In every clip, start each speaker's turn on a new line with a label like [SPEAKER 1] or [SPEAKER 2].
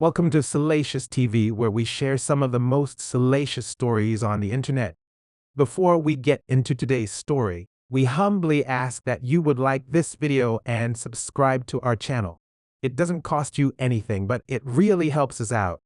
[SPEAKER 1] Welcome to Salacious TV, where we share some of the most salacious stories on the internet. Before we get into today's story, we humbly ask that you would like this video and subscribe to our channel. It doesn't cost you anything, but it really helps us out.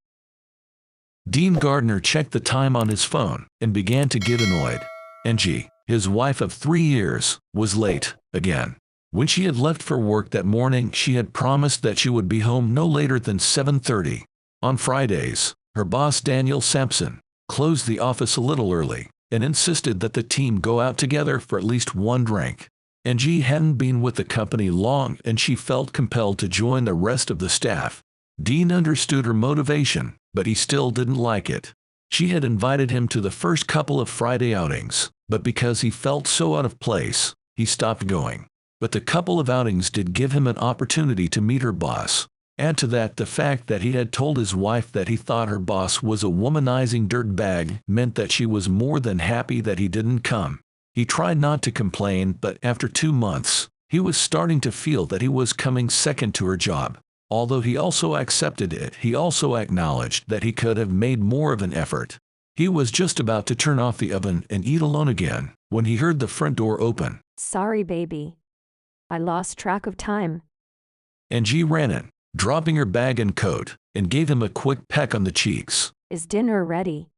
[SPEAKER 2] Dean Gardner checked the time on his phone and began to get annoyed. Angie, his wife of 3 years, was late again. When she had left for work that morning, she had promised that she would be home no later than 7:30. On Fridays, her boss Daniel Sampson closed the office a little early and insisted that the team go out together for at least one drink. Angie hadn't been with the company long and she felt compelled to join the rest of the staff. Dean understood her motivation, but he still didn't like it. She had invited him to the first couple of Friday outings, but because he felt so out of place, he stopped going. But the couple of outings did give him an opportunity to meet her boss. Add to that the fact that he had told his wife that he thought her boss was a womanizing dirtbag meant that she was more than happy that he didn't come. He tried not to complain, but after 2 months, he was starting to feel that he was coming second to her job. Although he also accepted it, he also acknowledged that he could have made more of an effort. He was just about to turn off the oven and eat alone again when he heard the front door open.
[SPEAKER 3] Sorry, baby. I lost track of time.
[SPEAKER 2] Angie ran in, dropping her bag and coat, and gave him a quick peck on the cheeks.
[SPEAKER 3] Is dinner ready?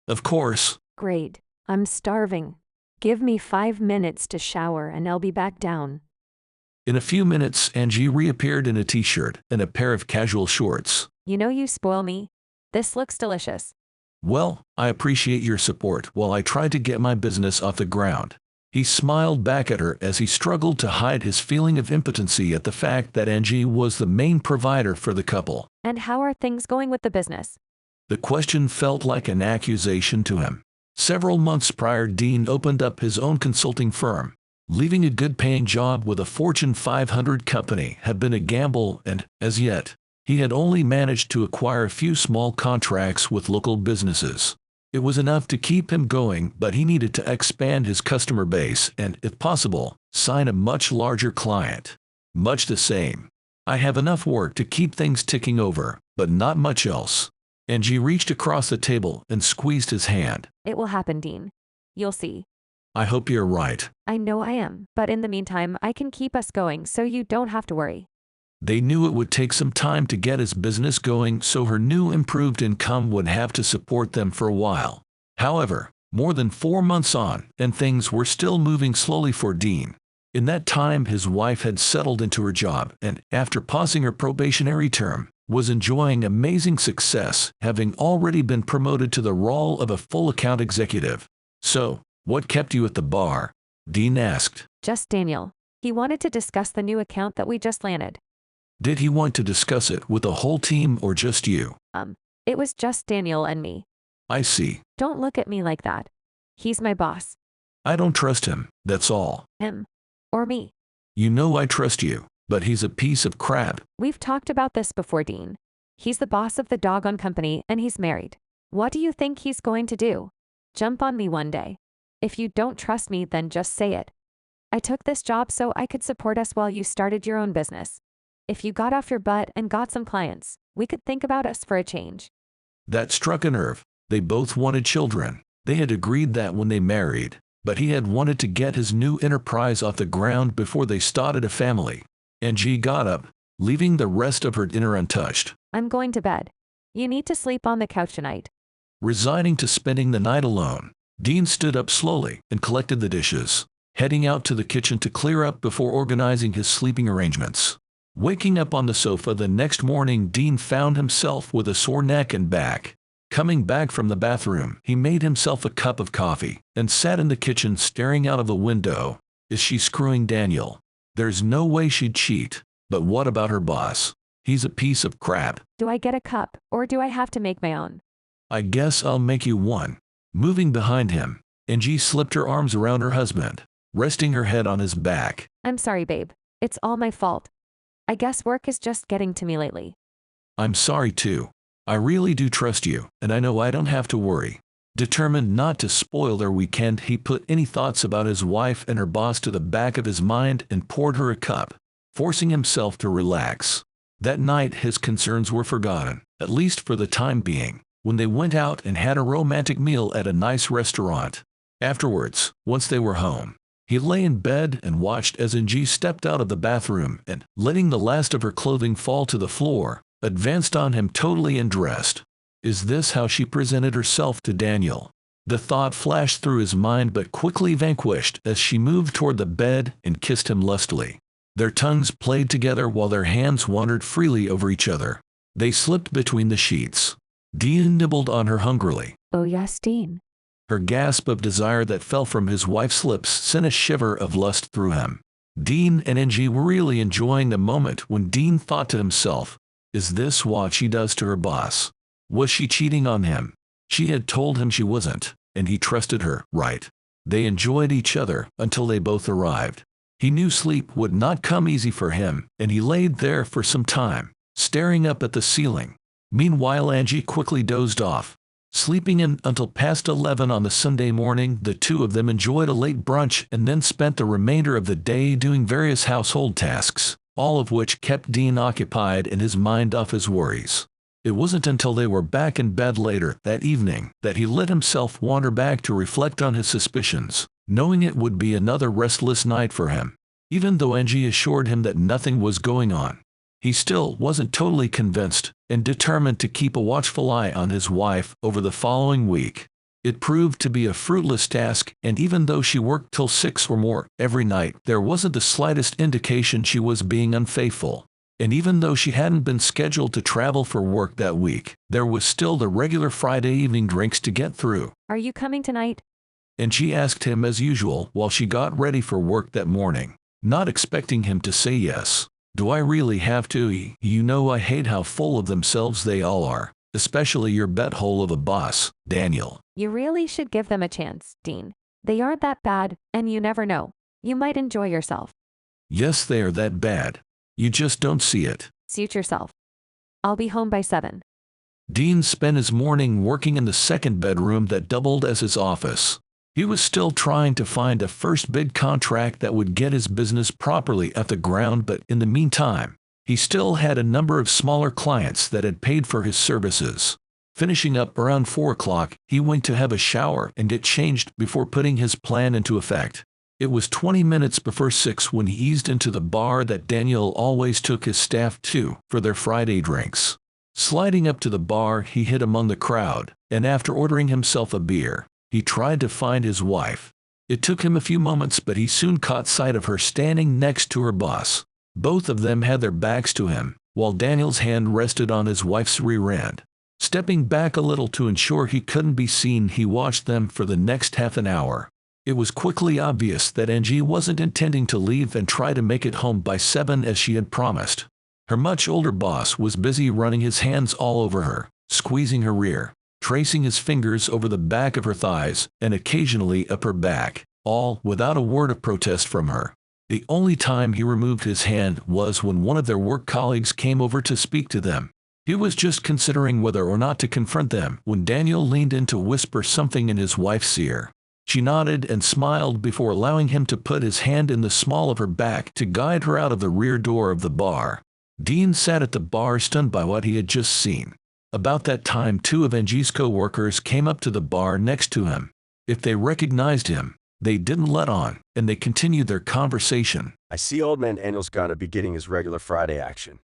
[SPEAKER 2] Of course.
[SPEAKER 3] Great. I'm starving. Give me 5 minutes to shower and I'll be back down.
[SPEAKER 2] In a few minutes, Angie reappeared in a t-shirt and a pair of casual shorts.
[SPEAKER 3] You know you spoil me. This looks delicious.
[SPEAKER 2] Well, I appreciate your support while I try to get my business off the ground. He smiled back at her as he struggled to hide his feeling of impotency at the fact that Angie was the main provider for the couple.
[SPEAKER 3] And how are things going with the business?
[SPEAKER 2] The question felt like an accusation to him. Several months prior, Dean opened up his own consulting firm. Leaving a good-paying job with a Fortune 500 company had been a gamble, and, as yet, he had only managed to acquire a few small contracts with local businesses. It was enough to keep him going, but he needed to expand his customer base and, if possible, sign a much larger client. Much the same. I have enough work to keep things ticking over, but not much else. Angie reached across the table and squeezed his hand.
[SPEAKER 3] It will happen, Dean. You'll see.
[SPEAKER 2] I hope you're right.
[SPEAKER 3] I know I am, but in the meantime, I can keep us going so you don't have to worry.
[SPEAKER 2] They knew it would take some time to get his business going, so her new improved income would have to support them for a while. However, more than 4 months on, and things were still moving slowly for Dean. In that time, his wife had settled into her job and, after passing her probationary term, was enjoying amazing success, having already been promoted to the role of a full account executive. So, what kept you at the bar? Dean asked.
[SPEAKER 3] Just Daniel. He wanted to discuss the new account that we just landed.
[SPEAKER 2] Did he want to discuss it with the whole team or just you?
[SPEAKER 3] It was just Daniel and me.
[SPEAKER 2] I see.
[SPEAKER 3] Don't look at me like that. He's my boss.
[SPEAKER 2] I don't trust him, that's all.
[SPEAKER 3] Him. Or me.
[SPEAKER 2] You know I trust you, but he's a piece of crap.
[SPEAKER 3] We've talked about this before, Dean. He's the boss of the doggone company and he's married. What do you think he's going to do? Jump on me one day. If you don't trust me, then just say it. I took this job so I could support us while you started your own business. If you got off your butt and got some clients, we could think about us for a change.
[SPEAKER 2] That struck a nerve. They both wanted children. They had agreed that when they married, but he had wanted to get his new enterprise off the ground before they started a family. Angie got up, leaving the rest of her dinner untouched.
[SPEAKER 3] I'm going to bed. You need to sleep on the couch tonight.
[SPEAKER 2] Resigning to spending the night alone, Dean stood up slowly and collected the dishes, heading out to the kitchen to clear up before organizing his sleeping arrangements. Waking up on the sofa the next morning, Dean found himself with a sore neck and back. Coming back from the bathroom, he made himself a cup of coffee and sat in the kitchen staring out of the window. Is she screwing Daniel? There's no way she'd cheat. But what about her boss? He's a piece of crap.
[SPEAKER 3] Do I get a cup, or do I have to make my own?
[SPEAKER 2] I guess I'll make you one. Moving behind him, Angie slipped her arms around her husband, resting her head on his back.
[SPEAKER 3] I'm sorry, babe. It's all my fault. I guess work is just getting to me lately.
[SPEAKER 2] I'm sorry too. I really do trust you, and I know I don't have to worry. Determined not to spoil their weekend, he put any thoughts about his wife and her boss to the back of his mind and poured her a cup, forcing himself to relax. That night his concerns were forgotten, at least for the time being, when they went out and had a romantic meal at a nice restaurant. Afterwards, once they were home, he lay in bed and watched as Angie stepped out of the bathroom and, letting the last of her clothing fall to the floor, advanced on him totally undressed. Is this how she presented herself to Daniel? The thought flashed through his mind but quickly vanquished as she moved toward the bed and kissed him lustily. Their tongues played together while their hands wandered freely over each other. They slipped between the sheets. Dean nibbled on her hungrily.
[SPEAKER 3] Oh yes, Dean.
[SPEAKER 2] Her gasp of desire that fell from his wife's lips sent a shiver of lust through him. Dean and Angie were really enjoying the moment when Dean thought to himself, is this what she does to her boss? Was she cheating on him? She had told him she wasn't, and he trusted her, right? They enjoyed each other until they both arrived. He knew sleep would not come easy for him, and he laid there for some time, staring up at the ceiling. Meanwhile, Angie quickly dozed off. Sleeping in until past 11 on the Sunday morning, the two of them enjoyed a late brunch and then spent the remainder of the day doing various household tasks, all of which kept Dean occupied and his mind off his worries. It wasn't until they were back in bed later that evening that he let himself wander back to reflect on his suspicions, knowing it would be another restless night for him. Even though Angie assured him that nothing was going on, he still wasn't totally convinced and determined to keep a watchful eye on his wife over the following week. It proved to be a fruitless task, and even though she worked till 6 or more every night, there wasn't the slightest indication she was being unfaithful. And even though she hadn't been scheduled to travel for work that week, there was still the regular Friday evening drinks to get through.
[SPEAKER 3] Are you coming tonight?
[SPEAKER 2] And she asked him as usual while she got ready for work that morning, not expecting him to say yes. Do I really have to? You know I hate how full of themselves they all are, especially your butthole of a boss, Daniel.
[SPEAKER 3] You really should give them a chance, Dean. They aren't that bad, and you never know. You might enjoy yourself.
[SPEAKER 2] Yes, they are that bad. You just don't see it.
[SPEAKER 3] Suit yourself. I'll be home by 7.
[SPEAKER 2] Dean spent his morning working in the second bedroom that doubled as his office. He was still trying to find a first big contract that would get his business properly off the ground, but in the meantime, he still had a number of smaller clients that had paid for his services. Finishing up around 4 o'clock, he went to have a shower and get changed before putting his plan into effect. It was 20 minutes before 6 when he eased into the bar that Daniel always took his staff to for their Friday drinks. Sliding up to the bar, he hid among the crowd, and after ordering himself a beer, he tried to find his wife. It took him a few moments, but he soon caught sight of her standing next to her boss. Both of them had their backs to him, while Daniel's hand rested on his wife's rear end. Stepping back a little to ensure he couldn't be seen, he watched them for the next half an hour. It was quickly obvious that Angie wasn't intending to leave and try to make it home by 7 as she had promised. Her much older boss was busy running his hands all over her, squeezing her rear, tracing his fingers over the back of her thighs and occasionally up her back, all without a word of protest from her. The only time he removed his hand was when one of their work colleagues came over to speak to them. He was just considering whether or not to confront them when Daniel leaned in to whisper something in his wife's ear. She nodded and smiled before allowing him to put his hand in the small of her back to guide her out of the rear door of the bar. Dean sat at the bar stunned by what he had just seen. About that time, 2 of Angie's co-workers came up to the bar next to him. If they recognized him, they didn't let on, and they continued their conversation.
[SPEAKER 4] I see old man Daniel's gonna be getting his regular Friday action.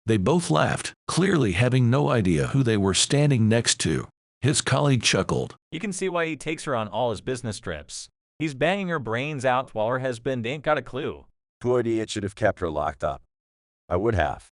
[SPEAKER 2] They both laughed, clearly having no idea who they were standing next to. His colleague chuckled.
[SPEAKER 5] You can see why he takes her on all his business trips. He's banging her brains out while her husband ain't got a clue.
[SPEAKER 4] Poor idiot should have kept her locked up. I would have.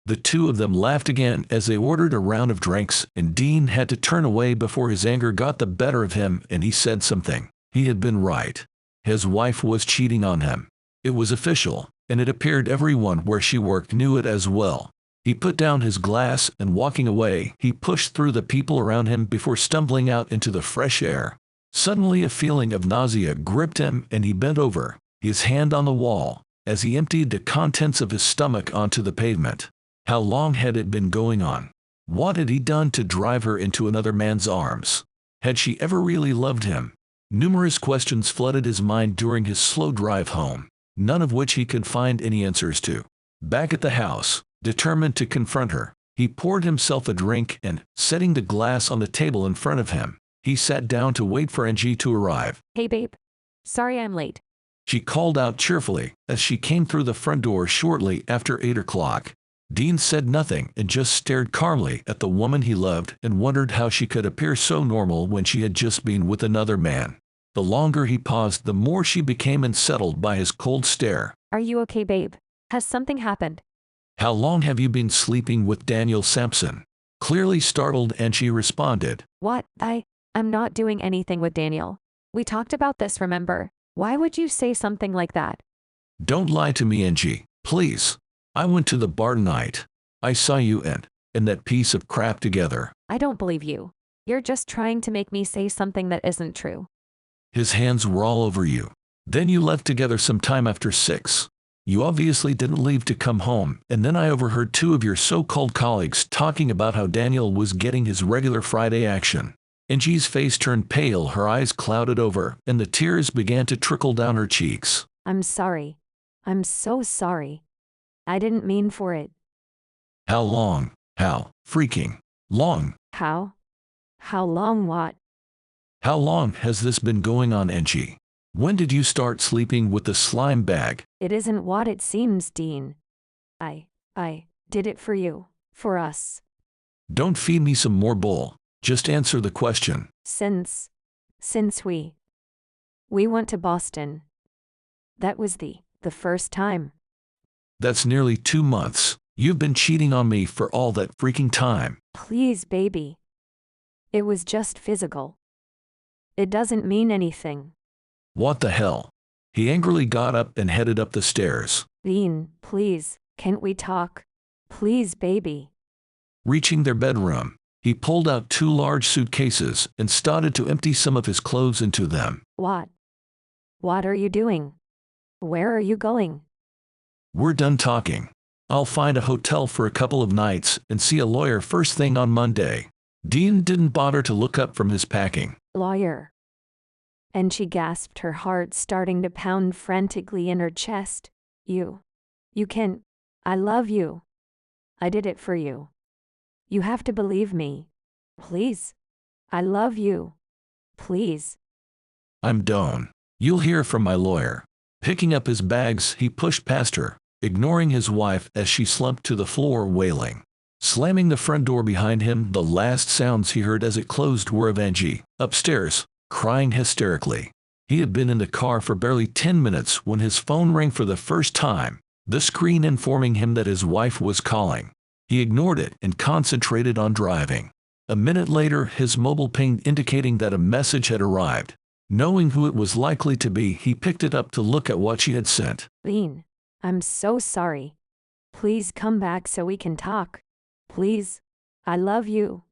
[SPEAKER 2] The 2 of them laughed again as they ordered a round of drinks, and Dean had to turn away before his anger got the better of him and he said something. He had been right. His wife was cheating on him. It was official, and it appeared everyone where she worked knew it as well. He put down his glass and walking away, he pushed through the people around him before stumbling out into the fresh air. Suddenly a feeling of nausea gripped him and he bent over, his hand on the wall, as he emptied the contents of his stomach onto the pavement. How long had it been going on? What had he done to drive her into another man's arms? Had she ever really loved him? Numerous questions flooded his mind during his slow drive home, none of which he could find any answers to. Back at the house, Determined to confront her, he poured himself a drink and, setting the glass on the table in front of him, he sat down to wait for Angie to arrive.
[SPEAKER 3] Hey babe. Sorry I'm late.
[SPEAKER 2] She called out cheerfully as she came through the front door shortly after 8 o'clock. Dean said nothing and just stared calmly at the woman he loved and wondered how she could appear so normal when she had just been with another man. The longer he paused, the more she became unsettled by his cold stare.
[SPEAKER 3] Are you okay, babe? Has something happened?
[SPEAKER 2] How long have you been sleeping with Daniel Sampson? Clearly startled, Angie responded.
[SPEAKER 3] What? I'm not doing anything with Daniel. We talked about this, remember? Why would you say something like that?
[SPEAKER 2] Don't lie to me, Angie, please. I went to the bar tonight. I saw you and that piece of crap together.
[SPEAKER 3] I don't believe you. You're just trying to make me say something that isn't true.
[SPEAKER 2] His hands were all over you. Then you left together some time after 6. You obviously didn't leave to come home, and then I overheard 2 of your so-called colleagues talking about how Daniel was getting his regular Friday action. Angie's face turned pale, her eyes clouded over, and the tears began to trickle down her cheeks.
[SPEAKER 3] I'm sorry. I'm so sorry. I didn't mean for it.
[SPEAKER 2] How long? How freaking long?
[SPEAKER 3] How? How long what?
[SPEAKER 2] How long has this been going on, Angie? When did you start sleeping with the slime bag?
[SPEAKER 3] It isn't what it seems, Dean. I did it for you. For us.
[SPEAKER 2] Don't feed me some more bull. Just answer the question.
[SPEAKER 3] Since we went to Boston. That was the first time.
[SPEAKER 2] That's nearly 2 months. You've been cheating on me for all that freaking time.
[SPEAKER 3] Please, baby. It was just physical. It doesn't mean anything.
[SPEAKER 2] What the hell? He angrily got up and headed up the stairs.
[SPEAKER 3] Dean, please, can't we talk? Please, baby.
[SPEAKER 2] Reaching their bedroom, he pulled out 2 large suitcases and started to empty some of his clothes into them.
[SPEAKER 3] What? What are you doing? Where are you going?
[SPEAKER 2] We're done talking. I'll find a hotel for a couple of nights and see a lawyer first thing on Monday. Dean didn't bother to look up from his packing.
[SPEAKER 3] Lawyer. And she gasped, her heart starting to pound frantically in her chest. You can. I love you. I did it for you. You have to believe me. Please. I love you. Please.
[SPEAKER 2] I'm done. You'll hear from my lawyer. Picking up his bags, he pushed past her, ignoring his wife as she slumped to the floor wailing. Slamming the front door behind him, the last sounds he heard as it closed were of Angie, upstairs, crying hysterically. He had been in the car for barely 10 minutes when his phone rang for the first time, the screen informing him that his wife was calling. He ignored it and concentrated on driving. A minute later, his mobile pinged, indicating that a message had arrived. Knowing who it was likely to be, he picked it up to look at what she had sent.
[SPEAKER 3] Dean, I'm so sorry. Please come back so we can talk. Please. I love you.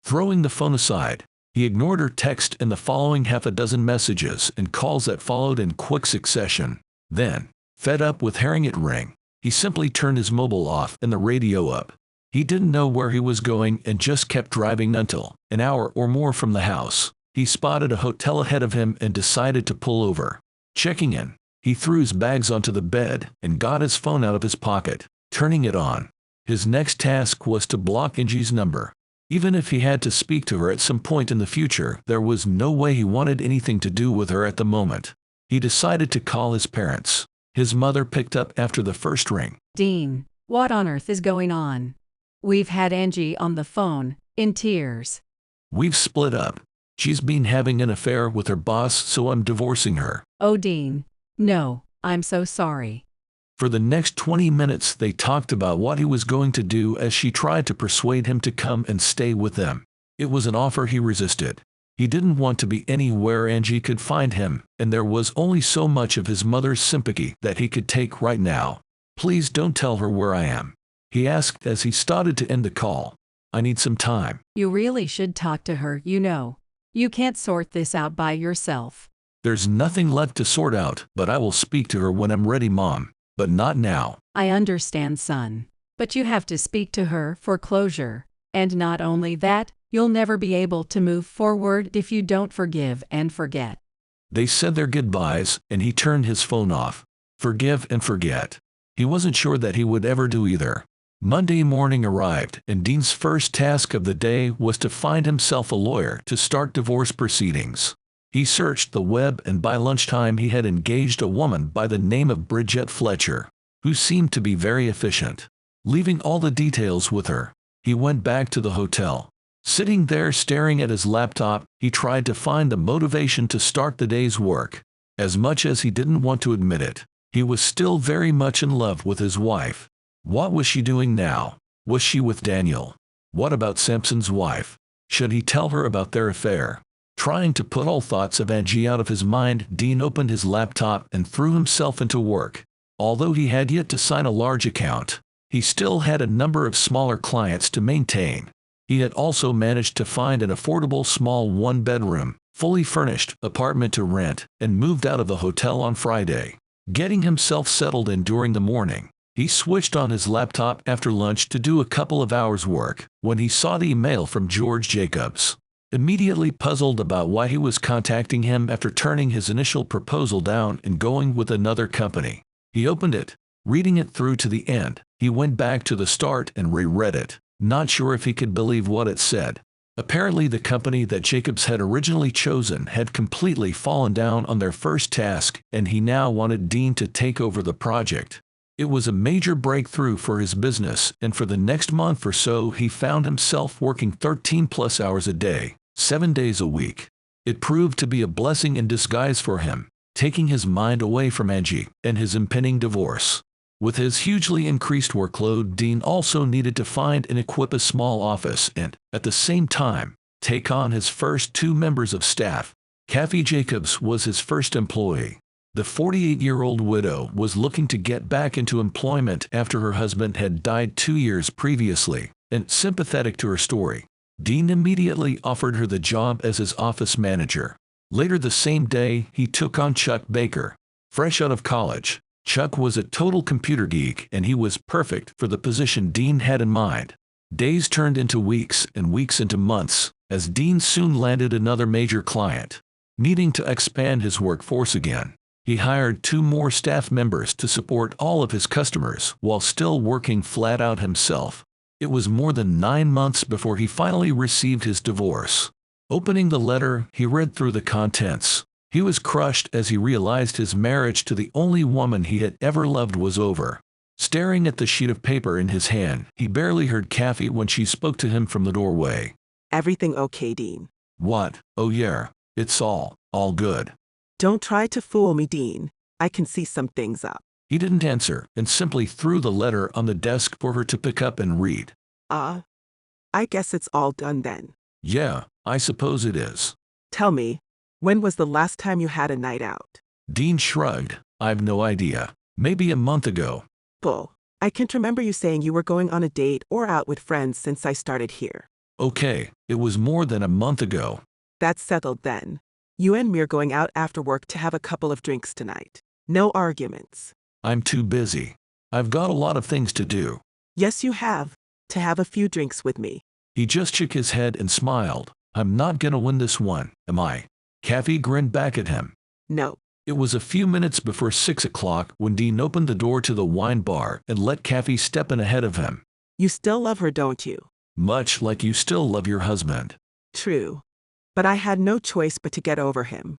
[SPEAKER 2] Throwing the phone aside, he ignored her text and the following 6 messages and calls that followed in quick succession. Then, fed up with hearing it ring, he simply turned his mobile off and the radio up. He didn't know where he was going and just kept driving until, an hour or more from the house, he spotted a hotel ahead of him and decided to pull over. Checking in, he threw his bags onto the bed and got his phone out of his pocket, turning it on. His next task was to block Angie's number. Even if he had to speak to her at some point in the future, there was no way he wanted anything to do with her at the moment. He decided to call his parents. His mother picked up after the first ring.
[SPEAKER 6] Dean, what on earth is going on? We've had Angie on the phone, in tears.
[SPEAKER 2] We've split up. She's been having an affair with her boss, so I'm divorcing her.
[SPEAKER 6] Oh, Dean. No, I'm so sorry.
[SPEAKER 2] For the next 20 minutes, they talked about what he was going to do as she tried to persuade him to come and stay with them. It was an offer he resisted. He didn't want to be anywhere Angie could find him, and there was only so much of his mother's sympathy that he could take right now. Please don't tell her where I am, he asked as he started to end the call. I need some time.
[SPEAKER 6] You really should talk to her, you know. You can't sort this out by yourself.
[SPEAKER 2] There's nothing left to sort out, but I will speak to her when I'm ready, Mom. But not now.
[SPEAKER 6] I understand, son. But you have to speak to her for closure. And not only that, you'll never be able to move forward if you don't forgive and forget.
[SPEAKER 2] They said their goodbyes, and he turned his phone off. Forgive and forget. He wasn't sure that he would ever do either. Monday morning arrived, and Dean's first task of the day was to find himself a lawyer to start divorce proceedings. He searched the web, and by lunchtime he had engaged a woman by the name of Bridget Fletcher, who seemed to be very efficient. Leaving all the details with her, he went back to the hotel. Sitting there staring at his laptop, he tried to find the motivation to start the day's work. As much as he didn't want to admit it, he was still very much in love with his wife. What was she doing now? Was she with Daniel? What about Sampson's wife? Should he tell her about their affair? Trying to put all thoughts of Angie out of his mind, Dean opened his laptop and threw himself into work. Although he had yet to sign a large account, he still had a number of smaller clients to maintain. He had also managed to find an affordable small one-bedroom, fully furnished apartment to rent, and moved out of the hotel on Friday. Getting himself settled in during the morning, he switched on his laptop after lunch to do a couple of hours' work when he saw the email from George Jacobs. Immediately puzzled about why he was contacting him after turning his initial proposal down and going with another company, he opened it. Reading it through to the end, he went back to the start and reread it, not sure if he could believe what it said. Apparently the company that Jacobs had originally chosen had completely fallen down on their first task, and he now wanted Dean to take over the project. It was a major breakthrough for his business, and for the next month or so he found himself working 13+ hours a day, 7 days a week. It proved to be a blessing in disguise for him, taking his mind away from Angie and his impending divorce. With his hugely increased workload, Dean also needed to find and equip a small office and, at the same time, take on his first 2 members of staff. Kathy Jacobs was his first employee. The 48-year-old widow was looking to get back into employment after her husband had died 2 years previously, and sympathetic to her story, Dean immediately offered her the job as his office manager. Later the same day, he took on Chuck Baker. Fresh out of college, Chuck was a total computer geek, and he was perfect for the position Dean had in mind. Days turned into weeks and weeks into months, as Dean soon landed another major client. Needing to expand his workforce again, he hired 2 more staff members to support all of his customers while still working flat out himself. It was more than 9 months before he finally received his divorce. Opening the letter, he read through the contents. He was crushed as he realized his marriage to the only woman he had ever loved was over. Staring at the sheet of paper in his hand, he barely heard Kathy when she spoke to him from the doorway.
[SPEAKER 7] Everything okay, Dean?
[SPEAKER 2] What? Oh yeah, it's all good.
[SPEAKER 7] Don't try to fool me, Dean. I can see some things up.
[SPEAKER 2] He didn't answer and simply threw the letter on the desk for her to pick up and read.
[SPEAKER 7] I guess it's all done then.
[SPEAKER 2] Yeah, I suppose it is.
[SPEAKER 7] Tell me, when was the last time you had a night out?
[SPEAKER 2] Dean shrugged. I've no idea. Maybe a month ago.
[SPEAKER 7] Bull. I can't remember you saying you were going on a date or out with friends since I started here.
[SPEAKER 2] Okay, it was more than a month ago.
[SPEAKER 7] That's settled then. You and me are going out after work to have a couple of drinks tonight. No arguments.
[SPEAKER 2] I'm too busy. I've got a lot of things to do.
[SPEAKER 7] Yes, you have. To have a few drinks with me.
[SPEAKER 2] He just shook his head and smiled. I'm not gonna win this one, am I? Kathy grinned back at him.
[SPEAKER 7] No.
[SPEAKER 2] It was a few minutes before 6 o'clock when Dean opened the door to the wine bar and let Kathy step in ahead of him.
[SPEAKER 7] You still love her, don't you?
[SPEAKER 2] Much like you still love your husband.
[SPEAKER 7] True. But I had no choice but to get over him.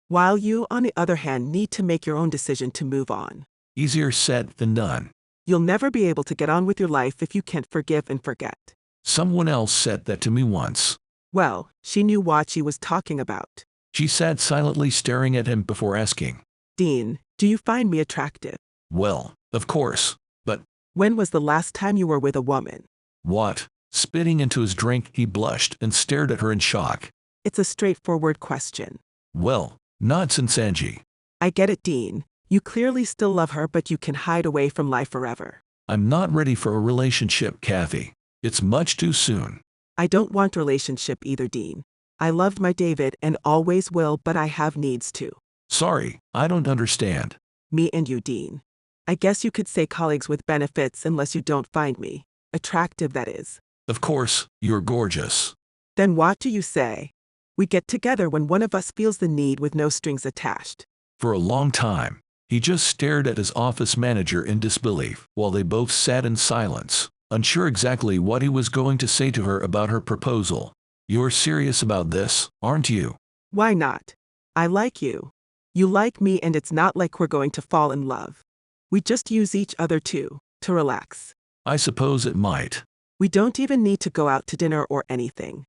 [SPEAKER 7] While you, on the other hand, need to make your own decision to move on.
[SPEAKER 2] Easier said than done.
[SPEAKER 7] You'll never be able to get on with your life if you can't forgive and forget.
[SPEAKER 2] Someone else said that to me once.
[SPEAKER 7] Well, she knew what she was talking about.
[SPEAKER 2] She sat silently staring at him before asking.
[SPEAKER 7] Dean, do you find me attractive?
[SPEAKER 2] Well, of course, but...
[SPEAKER 7] When was the last time you were with a woman?
[SPEAKER 2] What? Spitting into his drink, he blushed and stared at her in shock.
[SPEAKER 7] It's a straightforward question.
[SPEAKER 2] Well, not since Angie.
[SPEAKER 7] I get it, Dean. You clearly still love her, but you can hide away from life forever.
[SPEAKER 2] I'm not ready for a relationship, Kathy. It's much too soon.
[SPEAKER 7] I don't want a relationship either, Dean. I loved my David and always will, but I have needs too.
[SPEAKER 2] Sorry, I don't understand.
[SPEAKER 7] Me and you, Dean. I guess you could say colleagues with benefits unless you don't find me attractive, that is.
[SPEAKER 2] Of course, you're gorgeous.
[SPEAKER 7] Then what do you say? We get together when one of us feels the need with no strings attached.
[SPEAKER 2] For a long time, he just stared at his office manager in disbelief while they both sat in silence. unsure exactly what he was going to say to her about her proposal. "You're serious about this, aren't you?"
[SPEAKER 7] Why not? I like you. You like me, and it's not like we're going to fall in love. We just use each other to relax.
[SPEAKER 2] "I suppose it might."
[SPEAKER 7] We don't even need to go out to dinner or anything.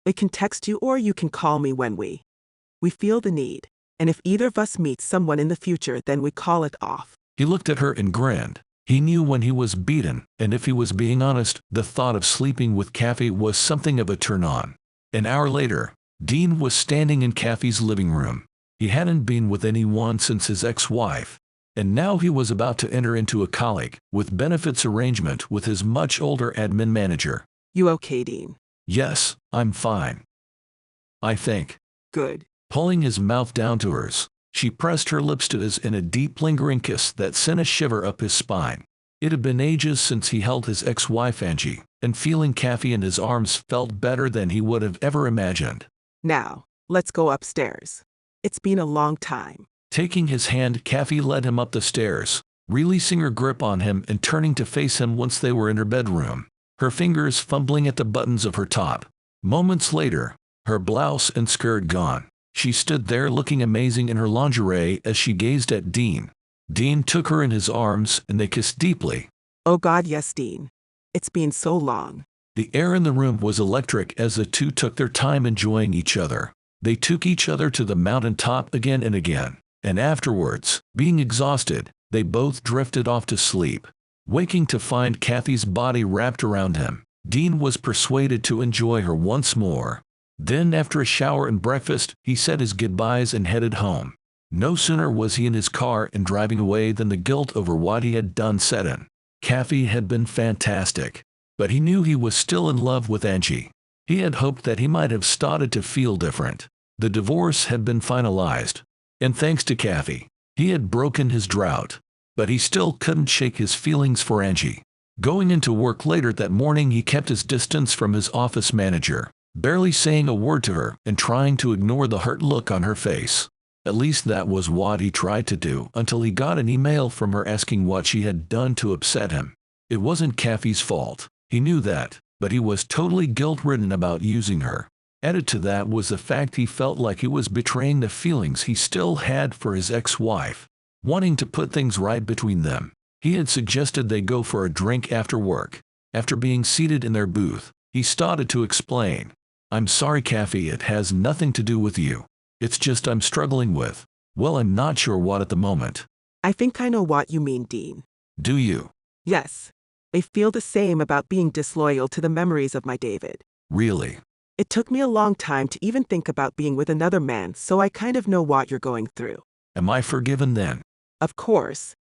[SPEAKER 7] I can text you or you can call me when we feel the need. And if either of us meets someone in the future, then we call it off.
[SPEAKER 2] He looked at her and grinned. He knew when he was beaten, and if he was being honest, the thought of sleeping with Kathy was something of a turn-on. An hour later, Dean was standing in Kathy's living room. He hadn't been with anyone since his ex-wife, and now he was about to enter into a colleague with benefits arrangement with his much older admin manager.
[SPEAKER 7] You okay, Dean?
[SPEAKER 2] "Yes, I'm fine. I think."
[SPEAKER 7] Good.
[SPEAKER 2] Pulling his mouth down to hers, she pressed her lips to his in a deep lingering kiss that sent a shiver up his spine. It had been ages since he held his ex-wife Angie, and feeling Kathy in his arms felt better than he would have ever imagined.
[SPEAKER 7] Now, let's go upstairs. It's been a long time.
[SPEAKER 2] Taking his hand, Kathy led him up the stairs, releasing her grip on him and turning to face him once they were in her bedroom, her fingers fumbling at the buttons of her top. Moments later, her blouse and skirt gone, she stood there looking amazing in her lingerie as she gazed at Dean. Dean took her in his arms and they kissed deeply.
[SPEAKER 7] Oh God, yes, Dean. It's been so long.
[SPEAKER 2] The air in the room was electric as the two took their time enjoying each other. They took each other to the mountain top again and again, and afterwards, being exhausted, they both drifted off to sleep. Waking to find Kathy's body wrapped around him, Dean was persuaded to enjoy her once more. Then, after a shower and breakfast, he said his goodbyes and headed home. No sooner was he in his car and driving away than the guilt over what he had done set in. Kathy had been fantastic, but he knew he was still in love with Angie. He had hoped that he might have started to feel different. The divorce had been finalized, and thanks to Kathy, he had broken his drought. But he still couldn't shake his feelings for Angie. Going into work later that morning, he kept his distance from his office manager, barely saying a word to her and trying to ignore the hurt look on her face. At least that was what he tried to do until he got an email from her asking what she had done to upset him. It wasn't Kathy's fault. He knew that, but he was totally guilt-ridden about using her. Added to that was the fact he felt like he was betraying the feelings he still had for his ex-wife. Wanting to put things right between them, he had suggested they go for a drink after work. After being seated in their booth, he started to explain. "I'm sorry, Kathy, it has nothing to do with you. It's just I'm struggling with, well, I'm not sure what at the moment."
[SPEAKER 7] I think I know what you mean, Dean.
[SPEAKER 2] "Do you?"
[SPEAKER 7] Yes. I feel the same about being disloyal to the memories of my David.
[SPEAKER 2] "Really?"
[SPEAKER 7] It took me a long time to even think about being with another man, so I kind of know what you're going through.
[SPEAKER 2] "Am I forgiven then?"
[SPEAKER 7] Of course.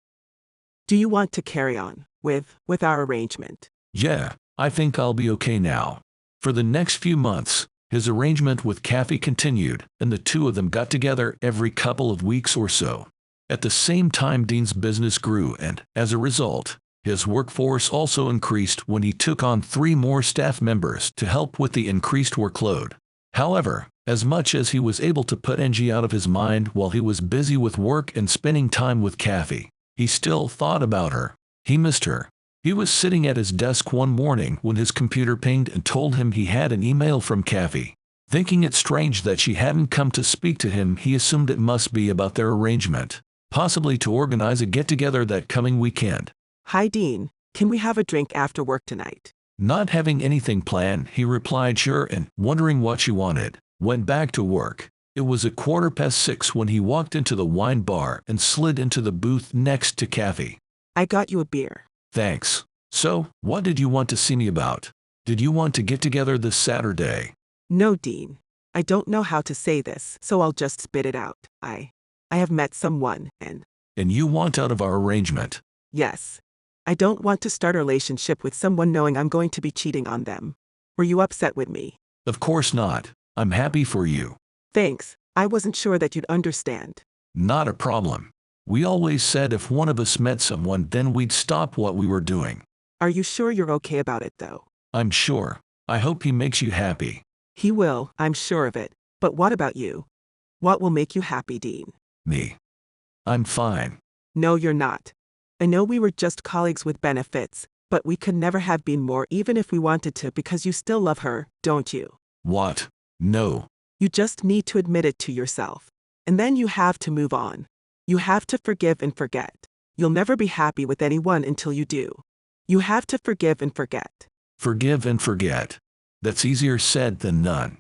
[SPEAKER 7] Do you want to carry on with our arrangement?
[SPEAKER 2] "Yeah, I think I'll be okay now." For the next few months, his arrangement with Kathy continued, and the two of them got together every couple of weeks or so. At the same time, Dean's business grew, and, as a result, his workforce also increased when he took on 3 more staff members to help with the increased workload. However, as much as he was able to put Angie out of his mind while he was busy with work and spending time with Kathy, he still thought about her. He missed her. He was sitting at his desk one morning when his computer pinged and told him he had an email from Kathy. Thinking it strange that she hadn't come to speak to him, he assumed it must be about their arrangement, possibly to organize a get-together that coming weekend.
[SPEAKER 7] Hi, Dean. Can we have a drink after work tonight?
[SPEAKER 2] Not having anything planned, he replied sure and, wondering what she wanted, went back to work. It was 6:15 when he walked into the wine bar and slid into the booth next to Kathy.
[SPEAKER 7] I got you a beer.
[SPEAKER 2] Thanks. So, what did you want to see me about? Did you want to get together this Saturday?
[SPEAKER 7] No, Dean. I don't know how to say this, so I'll just spit it out. I have met someone, and
[SPEAKER 2] you want out of our arrangement?
[SPEAKER 7] Yes. I don't want to start a relationship with someone knowing I'm going to be cheating on them. Were you upset with me?
[SPEAKER 2] Of course not. I'm happy for you.
[SPEAKER 7] Thanks. I wasn't sure that you'd understand.
[SPEAKER 2] Not a problem. We always said if one of us met someone, then we'd stop what we were doing.
[SPEAKER 7] Are you sure you're okay about it, though?
[SPEAKER 2] I'm sure. I hope he makes you happy.
[SPEAKER 7] He will, I'm sure of it. But what about you? What will make you happy, Dean?
[SPEAKER 2] Me. I'm fine.
[SPEAKER 7] No, you're not. I know we were just colleagues with benefits, But we could never have been more even if we wanted to because you still love her, don't you?
[SPEAKER 2] What? No.
[SPEAKER 7] You just need to admit it to yourself. And then you have to move on. You have to forgive and forget. You'll never be happy with anyone until you do. You have to forgive and forget.
[SPEAKER 2] Forgive and forget. That's easier said than done.